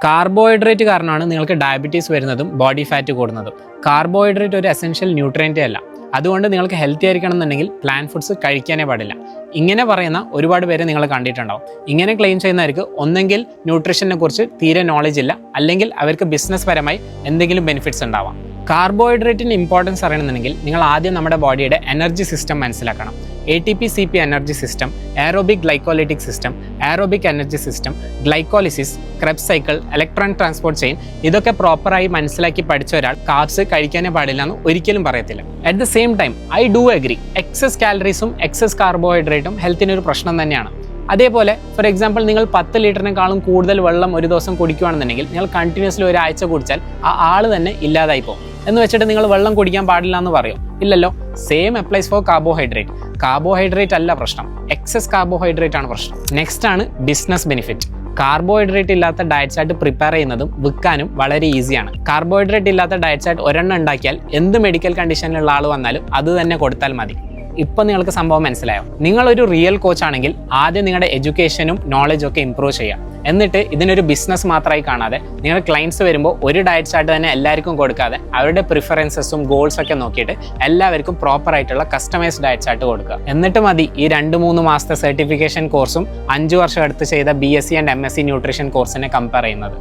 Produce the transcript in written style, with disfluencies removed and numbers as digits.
Carbohydrate കാരണമാണ് നിങ്ങൾക്ക് diabetes വരുന്നതും ബോഡി ഫാറ്റ് കൂടുന്നതും. കാർബോഹൈഡ്രേറ്റ് ഒരു എസെൻഷ്യൽ ന്യൂട്രിയൻ്റ് അല്ല. അതുകൊണ്ട് നിങ്ങൾക്ക് ഹെൽത്തി ആയിരിക്കണം എന്നുണ്ടെങ്കിൽ പ്ലാന്റ് ഫുഡ്സ് കഴിക്കാനേ പാടില്ല. ഇങ്ങനെ പറയുന്ന ഒരുപാട് പേര് നിങ്ങൾ കണ്ടിട്ടുണ്ടാവും. ഇങ്ങനെ ക്ലെയിം ചെയ്യുന്നവർക്ക് ഒന്നെങ്കിൽ ന്യൂട്രീഷനെ കുറിച്ച് തീരെ നോളജ് ഇല്ല, അല്ലെങ്കിൽ അവർക്ക് ബിസിനസ് പരമായി എന്തെങ്കിലും ബെനിഫിറ്റ്സ് ഉണ്ടാവാം. കാർബോഹൈഡ്രേറ്റിൻ്റെ ഇമ്പോർട്ടൻസ് അറിയണമെന്നുണ്ടെങ്കിൽ നിങ്ങൾ ആദ്യം നമ്മുടെ ബോഡിയുടെ എനർജി സിസ്റ്റം മനസ്സിലാക്കണം. ATP-CP energy system, aerobic glycolytic system, aerobic energy system, glycolysis, Krebs cycle, electron transport chain, ഇതൊക്കെ പ്രോപ്പറായി മനസ്സിലാക്കി പഠിച്ച ഒരാൾ കാർബ്സ് കഴിക്കാനേ പാടില്ല എന്ന് ഒരിക്കലും പറയത്തില്ല. At the same time I do agree, excess കാലറീസും എക്സസ് കാർബോഹൈഡ്രേറ്റും ഹെൽത്തിനൊരു പ്രശ്നം തന്നെയാണ്. അതേപോലെ ഫോർ എക്സാമ്പിൾ നിങ്ങൾ 10 ലിറ്ററിനേക്കാളും കൂടുതൽ വെള്ളം ഒരു ദിവസം കുടിക്കുകയാണെന്നുണ്ടെങ്കിൽ നിങ്ങൾ കണ്ടിന്യൂസ്ലി ഒരാഴ്ച കുടിച്ചാൽ ആ ആൾ തന്നെ ഇല്ലാതായി പോകും. എന്ന് വെച്ചിട്ട് നിങ്ങൾ വെള്ളം കുടിക്കാൻ പാടില്ല എന്ന് പറയും? ഇല്ലല്ലോ. Same applies for carbohydrate. Carbohydrate അല്ല പ്രശ്നം, എക്സസ് കാർബോഹൈഡ്രേറ്റ് ആണ് പ്രശ്നം. നെക്സ്റ്റ് ആണ് ബിസിനസ് ബെനിഫിറ്റ്. കാർബോഹൈഡ്രേറ്റ് ഇല്ലാത്ത ഡയറ്റ് ചാർട്ട് പ്രിപ്പയർ ചെയ്യുന്നതും വിൽക്കാനും വളരെ ഈസിയാണ്. കാർബോഹൈഡ്രേറ്റ് ഇല്ലാത്ത ഡയറ്റ് ചാർട്ട് ഒരെണ്ണം ഉണ്ടാക്കിയാൽ എന്ത് മെഡിക്കൽ കണ്ടീഷനിലുള്ള ആൾ വന്നാലും അത് തന്നെ കൊടുത്താൽ മതി. ഇപ്പം നിങ്ങൾക്ക് സംഭവം മനസ്സിലായോ? നിങ്ങളൊരു റിയൽ കോച്ച് ആണെങ്കിൽ ആദ്യം നിങ്ങളുടെ എഡ്യൂക്കേഷനും നോളജും ഒക്കെ ഇമ്പ്രൂവ് ചെയ്യാം. എന്നിട്ട് ഇതിനൊരു ബിസിനസ് മാത്രമായി കാണാതെ നിങ്ങൾ ക്ലയൻസ് വരുമ്പോൾ ഒരു ഡയറ്റ് ചാർട്ട് തന്നെ എല്ലാവർക്കും കൊടുക്കാതെ അവരുടെ പ്രിഫറൻസസും ഗോൾസൊക്കെ നോക്കിയിട്ട് എല്ലാവർക്കും പ്രോപ്പർ ആയിട്ടുള്ള കസ്റ്റമൈസ്ഡ് ഡയറ്റ് ചാർട്ട് കൊടുക്കുക. എന്നിട്ട് മതി ഈ 2-3 മാസത്തെ സർട്ടിഫിക്കേഷൻ കോഴ്സും 5 വർഷം എടുത്ത് ചെയ്ത BSc ആൻഡ് MSc ന്യൂട്രീഷൻ കോഴ്സിനെ കമ്പയർ ചെയ്യുന്നത്.